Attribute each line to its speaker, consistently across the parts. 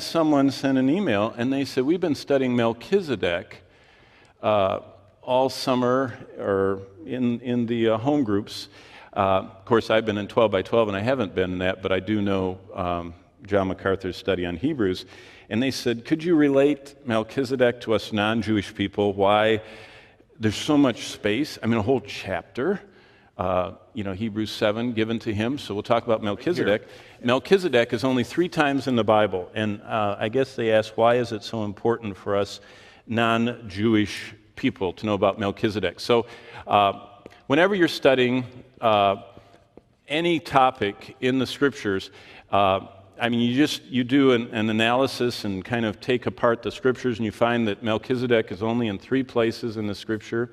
Speaker 1: someone sent an email, and they said, we've been studying Melchizedek all summer or in the home groups. Of course, I've been in 12 by 12, and I haven't been in that, but I do know John MacArthur's study on Hebrews. And they said, could you relate Melchizedek to us non-Jewish people? Why there's so much space? I mean, a whole chapter, Hebrews 7 given to him. So we'll talk about Melchizedek. Melchizedek is only 3 times in the Bible. And I guess they asked, why is it so important for us non-Jewish people to know about Melchizedek? So whenever you're studying any topic in the Scriptures, you do an analysis and kind of take apart the Scriptures, and you find that Melchizedek is only in 3 places in the Scripture: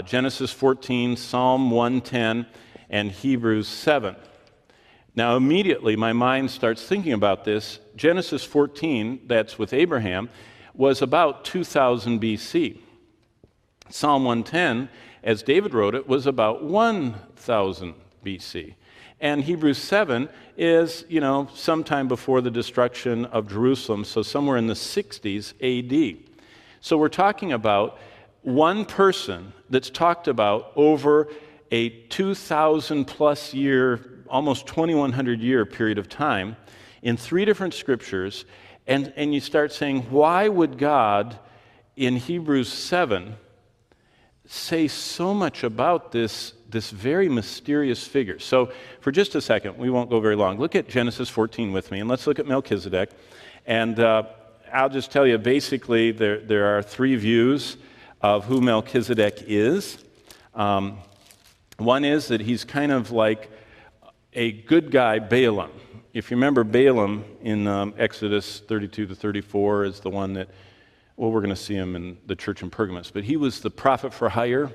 Speaker 1: Genesis 14, Psalm 110, and Hebrews 7. Now, immediately my mind starts thinking about this. Genesis 14, that's with Abraham, was about 2000 BC. Psalm 110, as David wrote it, was about 1000 BC. And Hebrews 7 is, sometime before the destruction of Jerusalem, so somewhere in the 60s AD. So we're talking about one person that's talked about over a 2,000 plus year, almost 2,100 year period of time in 3 different scriptures, and you start saying, why would God in Hebrews 7 say so much about this very mysterious figure? So for just a second, we won't go very long. Look at Genesis 14 with me, and let's look at Melchizedek. And I'll just tell you, basically, there are 3 views of who Melchizedek is. One is that he's kind of like a good guy Balaam. If you remember, Balaam in Exodus 32 to 34 is the one that, well, we're going to see him in the church in Pergamos, but he was the prophet for hire,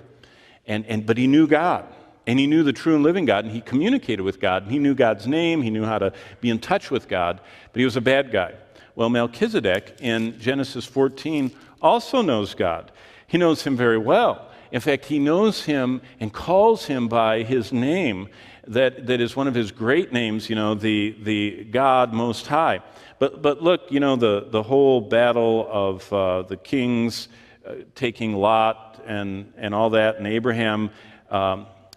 Speaker 1: but he knew God, and he knew the true and living God, and he communicated with God, and he knew God's name, he knew how to be in touch with God, but he was a bad guy. Well, Melchizedek in Genesis 14 also knows God. He knows him very well. In fact, he knows him and calls him by his name that is one of his great names, the God Most High. But look, the whole battle of the kings taking Lot and all that, and Abraham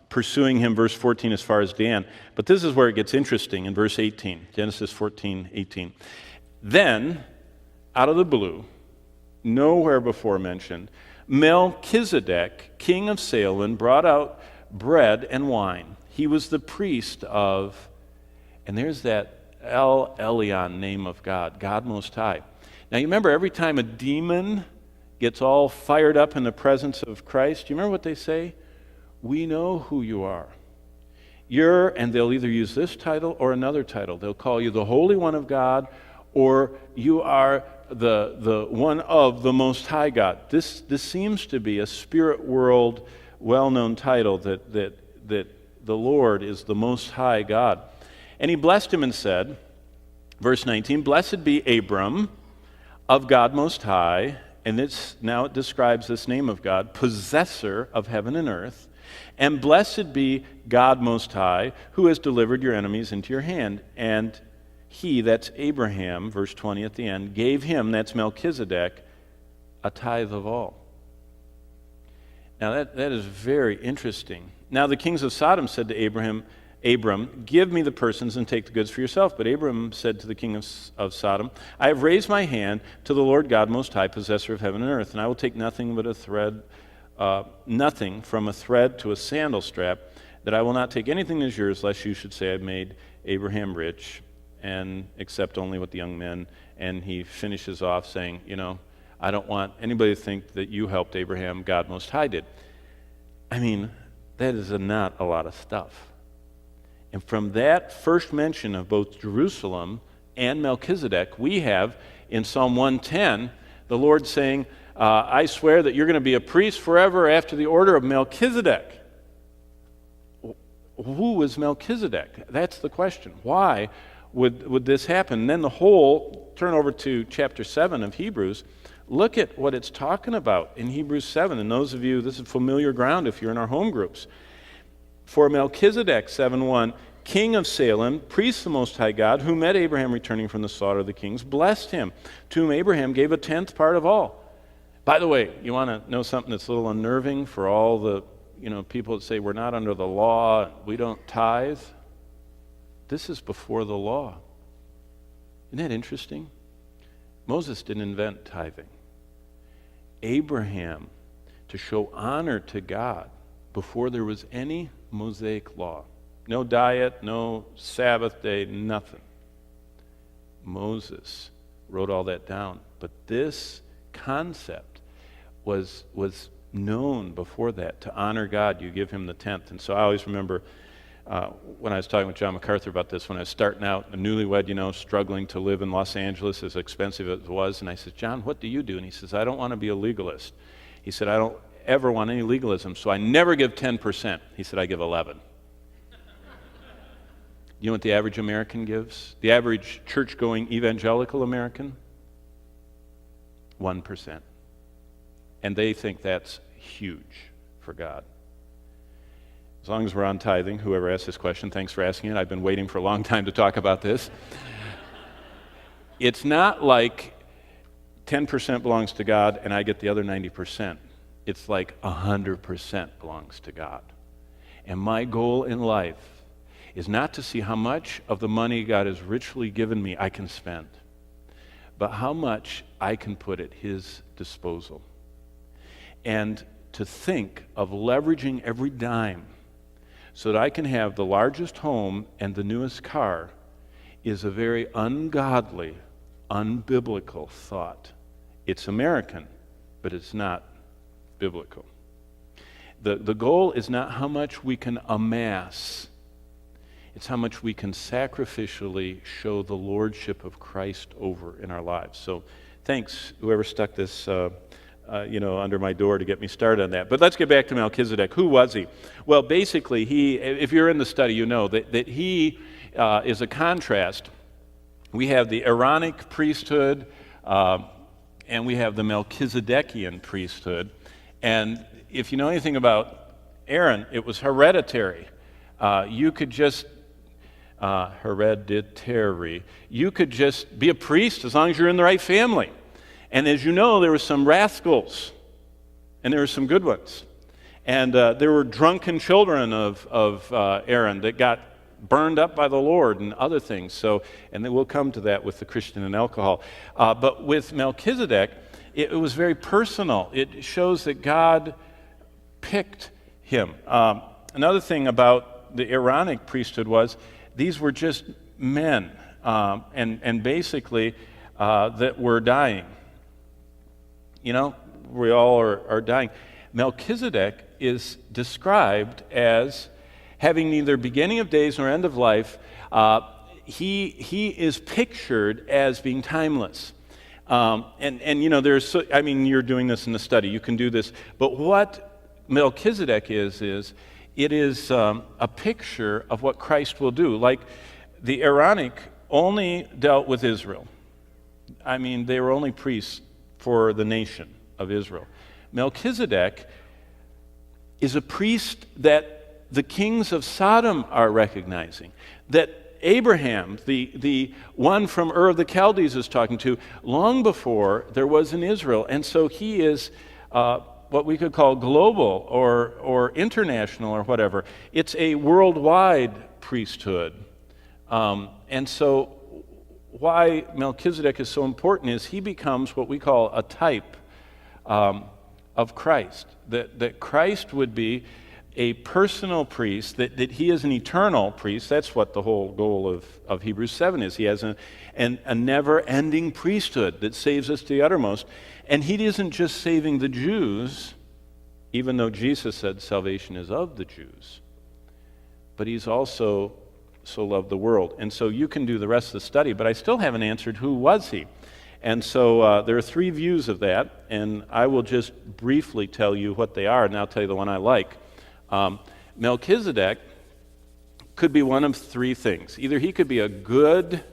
Speaker 1: pursuing him, verse 14, as far as Dan. But this is where it gets interesting in verse 18, Genesis 14, 18. Then, out of the blue, nowhere before mentioned, Melchizedek, king of Salem, brought out bread and wine. He was the priest of, and there's that El Elyon name of God, God Most High. Now, you remember every time a demon gets all fired up in the presence of Christ, do you remember what they say? We know who you are. And they'll either use this title or another title. They'll call you the Holy One of God, or you are the one of the Most High God. This seems to be a spirit world well-known title that the Lord is the Most High God. And he blessed him and said, verse 19, blessed be Abram of God Most High, and now it describes this name of God, possessor of heaven and earth, and blessed be God Most High, who has delivered your enemies into your hand. And he, that's Abraham, verse 20 at the end, gave him, that's Melchizedek, a tithe of all. Now that is very interesting. Now the kings of Sodom said to Abram, give me the persons and take the goods for yourself. But Abram said to the king of Sodom, I have raised my hand to the Lord God Most High, possessor of heaven and earth, and I will take nothing from a thread to a sandal strap, that I will not take anything that is yours, lest you should say I've made Abraham rich, and accept only what the young men. And he finishes off saying, I don't want anybody to think that you helped Abraham, God Most High did. I mean, that is not a lot of stuff. And from that first mention of both Jerusalem and Melchizedek, we have in Psalm 110, the Lord saying, I swear that you're going to be a priest forever after the order of Melchizedek. Who was Melchizedek? That's the question. Why would this happen? And then turn over to chapter 7 of Hebrews. Look at what it's talking about in Hebrews 7. And those of you, this is familiar ground if you're in our home groups. For Melchizedek, 7:1, king of Salem, priest of the Most High God, who met Abraham returning from the slaughter of the kings, blessed him, to whom Abraham gave a tenth part of all. By the way, you want to know something that's a little unnerving for all the people that say we're not under the law, we don't tithe? This is before the law. Isn't that interesting? Moses didn't invent tithing. Abraham, to show honor to God before there was any Mosaic law. No diet, no Sabbath day, nothing. Moses wrote all that down. But this concept was known before that. To honor God, you give him the tenth. And so I always remember when I was talking with John MacArthur about this, when I was starting out, a newlywed, struggling to live in Los Angeles, as expensive as it was. And I said, John, what do you do? And he says, I don't want to be a legalist. He said, I don't ever want any legalism, so I never give 10%. He said, I give 11. You know what the average American gives? The average church-going evangelical American? 1%. And they think that's huge for God. As long as we're on tithing, whoever asked this question, thanks for asking it. I've been waiting for a long time to talk about this. It's not like 10% belongs to God and I get the other 90%. It's like 100% belongs to God. And my goal in life is not to see how much of the money God has richly given me I can spend, but how much I can put at his disposal. And to think of leveraging every dime so that I can have the largest home and the newest car is a very ungodly, unbiblical thought. It's American, but it's not biblical. The goal is not how much we can amass. It's how much we can sacrificially show the lordship of Christ over in our lives. So thanks, whoever stuck this under my door to get me started on that. But let's get back to Melchizedek. Who was he? Well, basically, if you're in the study, you know that he is a contrast. We have the Aaronic priesthood, and we have the Melchizedekian priesthood. And if you know anything about Aaron, it was hereditary. You could just hereditary. You could just be a priest as long as you're in the right family. And as you know, there were some rascals, and there were some good ones. And there were drunken children of Aaron that got burned up by the Lord and other things. So, and then we'll come to that with the Christian and alcohol. But with Melchizedek, it was very personal. It shows that God picked him. Another thing about the Aaronic priesthood was these were just men, and basically that were dying. We all are dying. Melchizedek is described as having neither beginning of days nor end of life. He is pictured as being timeless. You're doing this in the study. You can do this. But what Melchizedek is it is a picture of what Christ will do. Like the Aaronic only dealt with Israel. They were only priests for the nation of Israel. Melchizedek is a priest that the kings of Sodom are recognizing, that Abraham, the one from Ur of the Chaldees, is talking to long before there was in Israel. And so he is what we could call global or international or whatever. It's a worldwide priesthood. And so why Melchizedek is so important is he becomes what we call a type of Christ. That Christ would be a personal priest, that he is an eternal priest. That's what the whole goal of Hebrews 7 is. He has a never-ending priesthood that saves us to the uttermost. And he isn't just saving the Jews, even though Jesus said salvation is of the Jews, but he's also so loved the world. And so you can do the rest of the study, but I still haven't answered who was he. And so there are three views of that, and I will just briefly tell you what they are, and I'll tell you the one I like. Melchizedek could be one of three things. Either he could be a good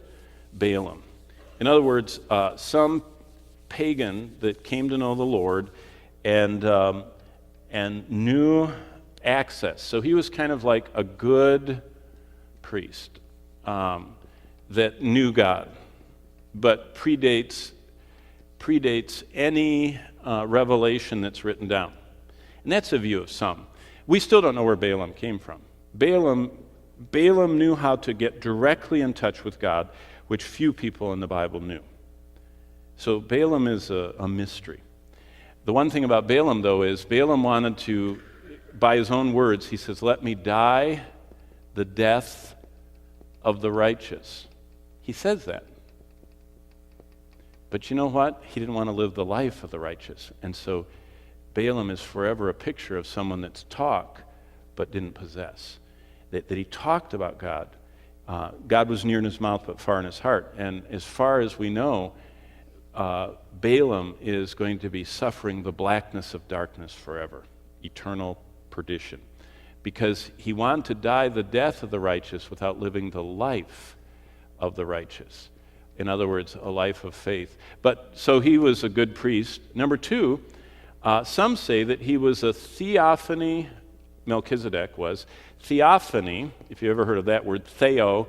Speaker 1: Balaam. In other words, some pagan that came to know the Lord and knew access. So he was kind of like a good priest that knew God, but predates any revelation that's written down. And that's a view of some. We still don't know where Balaam came from. Balaam knew how to get directly in touch with God, which few people in the Bible knew. So Balaam is a mystery. The one thing about Balaam, though, is Balaam wanted to, by his own words, he says, "Let me die the death of the righteous." He says that. But you know what? He didn't want to live the life of the righteous. And so Balaam is forever a picture of someone that's talk but didn't possess. That he talked about God. God was near in his mouth but far in his heart. And as far as we know, Balaam is going to be suffering the blackness of darkness forever, eternal perdition, because he wanted to die the death of the righteous without living the life of the righteous. In other words, a life of faith. But so he was a good priest. Number two, some say that he was a theophany. Melchizedek was. Theophany, if you ever heard of that word, theo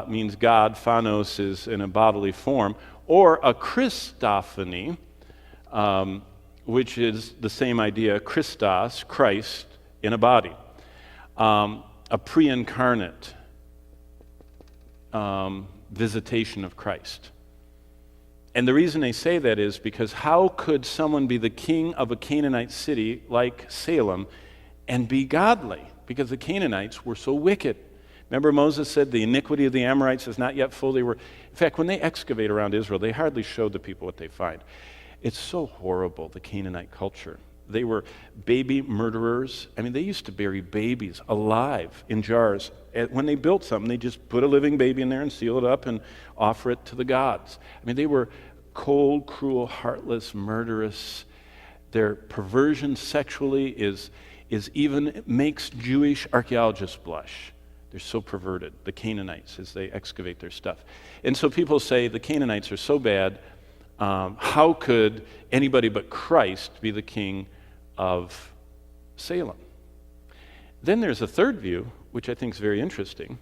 Speaker 1: means God, phanos is in a bodily form, or a Christophany, which is the same idea, Christos, Christ, in a body. A pre-incarnate visitation of Christ. And the reason they say that is because how could someone be the king of a Canaanite city like Salem and be godly? Because the Canaanites were so wicked. Remember Moses said the iniquity of the Amorites is not yet full. In fact, when they excavate around Israel, they hardly show the people what they find. It's so horrible, the Canaanite culture. They were baby murderers. I mean, they used to bury babies alive in jars. When they built something, they just put a living baby in there and seal it up and offer it to the gods. I mean, they were cold, cruel, heartless, murderous. Their perversion sexually is even makes Jewish archaeologists blush. They're so perverted, the Canaanites, as they excavate their stuff. And so people say the Canaanites are so bad, how could anybody but Christ be the king of Salem? Then there's a third view, which I think is very interesting,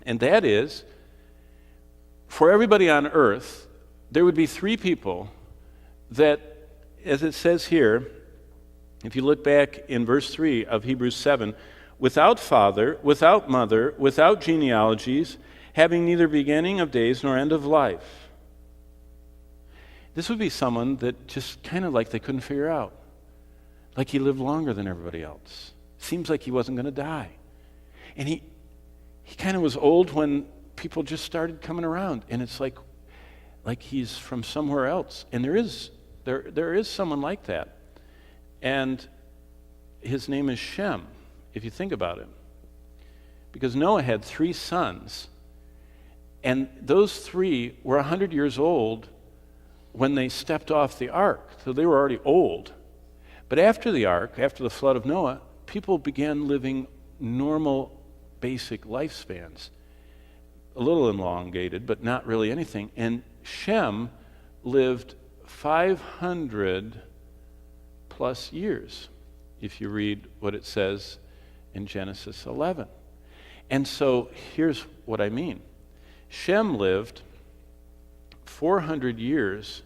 Speaker 1: and that is, for everybody on earth, there would be three people that, as it says here, if you look back in verse 3 of Hebrews 7, without father, without mother, without genealogies, having neither beginning of days nor end of life. This would be someone that just kind of like they couldn't figure out. Like he lived longer than everybody else. Seems like he wasn't going to die. And he kind of was old when people just started coming around. And it's like he's from somewhere else. And there is someone like that. And his name is Shem, if you think about it. Because Noah had 3 sons. And those 3 were 100 years old when they stepped off the ark. So they were already old. But after the ark, after the flood of Noah, people began living normal, basic lifespans. A little elongated, but not really anything. And Shem lived 500 plus years, if you read what it says in Genesis 11. And so here's what I mean. Shem lived 400 years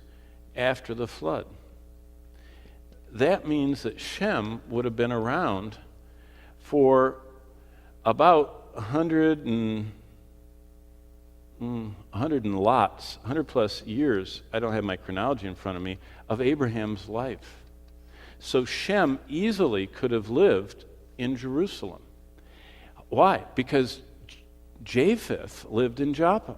Speaker 1: after the flood. That means that Shem would have been around for about 100 plus years, I don't have my chronology in front of me, of Abraham's life. So Shem easily could have lived in Jerusalem. Why? Because Japheth lived in Joppa.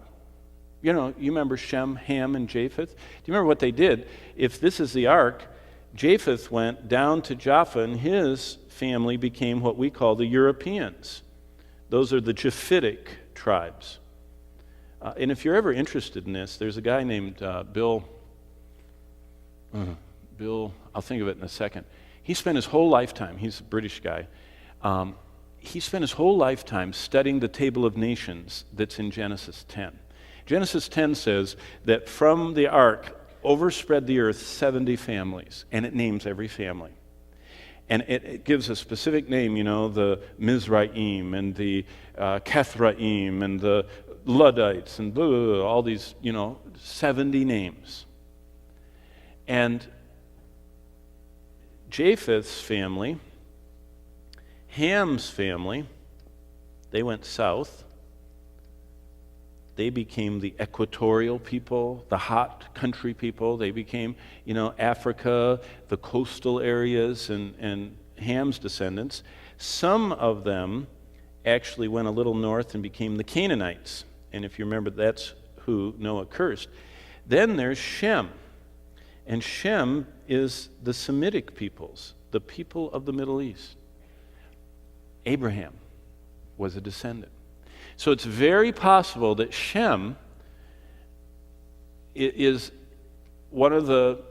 Speaker 1: You know, you remember Shem, Ham, and Japheth? Do you remember what they did? If this is the ark, Japheth went down to Joppa, and his family became what we call the Europeans. Those are the Japhetic tribes. And if you're ever interested in this, there's a guy named Bill, I'll think of it in a second. He spent his whole lifetime, he's a British guy, he spent his whole lifetime studying the table of nations that's in Genesis 10. Genesis 10 says that from the ark overspread the earth 70 families, and it names every family. And it gives a specific name, the Mizraim and the Kethraim and the Luddites and blah, blah, blah, all these, 70 names. And Japheth's family, Ham's family, they went south. They became the equatorial people, the hot country people. They became, Africa, the coastal areas, and Ham's descendants. Some of them actually went a little north and became the Canaanites. And if you remember, that's who Noah cursed. Then there's Shem. And Shem is the Semitic peoples, the people of the Middle East. Abraham was a descendant. So it's very possible that Shem is one of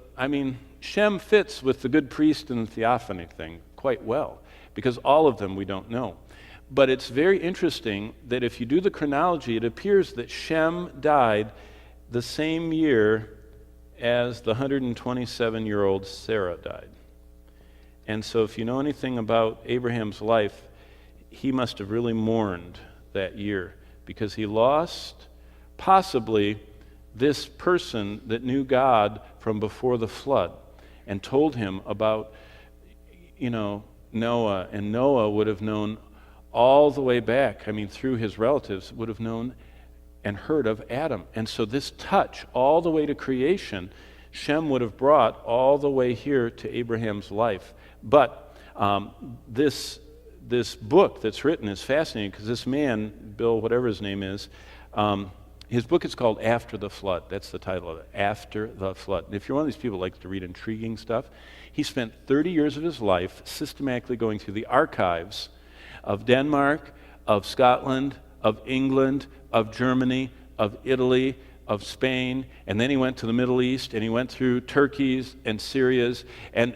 Speaker 1: Shem fits with the good priest and the theophany thing quite well, because all of them we don't know. But it's very interesting that if you do the chronology, it appears that Shem died the same year as the 127-year-old Sarah died. And so if you know anything about Abraham's life, he must have really mourned that year, because he lost possibly this person that knew God from before the flood and told him about, Noah. And Noah would have known all the way back, through his relatives, would have known and heard of Adam. And so this touch all the way to creation, Shem would have brought all the way here to Abraham's life. But this book that's written is fascinating, because this man, Bill, whatever his name is, his book is called After the Flood. That's the title of it, After the Flood. And if you're one of these people who likes to read intriguing stuff, he spent 30 years of his life systematically going through the archives of Denmark, of Scotland, of England, of Germany, of Italy, of Spain, and then he went to the Middle East, and he went through Turkey's and Syria's, and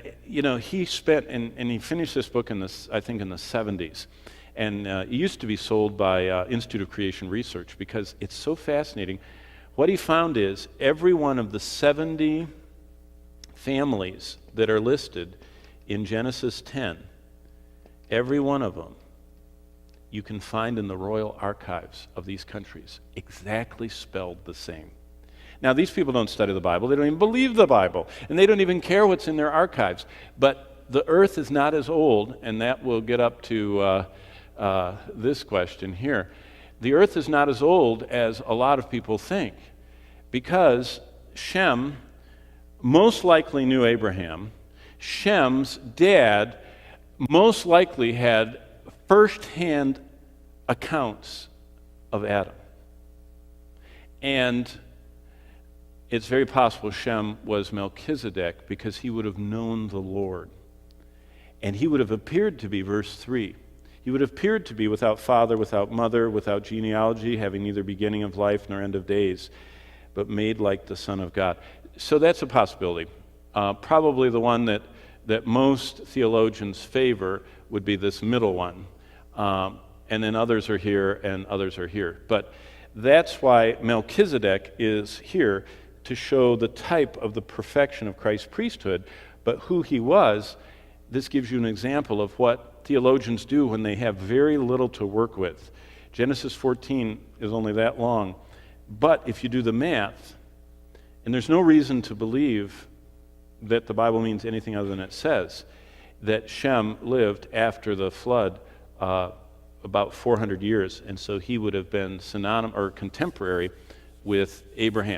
Speaker 1: he spent, and he finished this book in the 70s, and it used to be sold by Institute of Creation Research, because it's so fascinating. What he found is every one of the 70 families that are listed in Genesis 10, every one of them you can find in the royal archives of these countries, exactly spelled the same. Now, these people don't study the Bible. They don't even believe the Bible, and they don't even care what's in their archives. But the earth is not as old, and that will get up to this question here. The earth is not as old as a lot of people think, because Shem most likely knew Abraham. Shem's dad most likely had first-hand accounts of Adam. And it's very possible Shem was Melchizedek, because he would have known the Lord. And he would have appeared to be, verse 3, he would have appeared to be without father, without mother, without genealogy, having neither beginning of life nor end of days, but made like the Son of God. So that's a possibility. Probably the one that most theologians favor would be this middle one. And then others are here and others are here. But that's why Melchizedek is here, to show the type of the perfection of Christ's priesthood. But who he was, this gives you an example of what theologians do when they have very little to work with. Genesis 14 is only that long. But if you do the math, and there's no reason to believe that the Bible means anything other than it says, that Shem lived after the flood about 400 years, and so he would have been synonymous or contemporary with Abraham.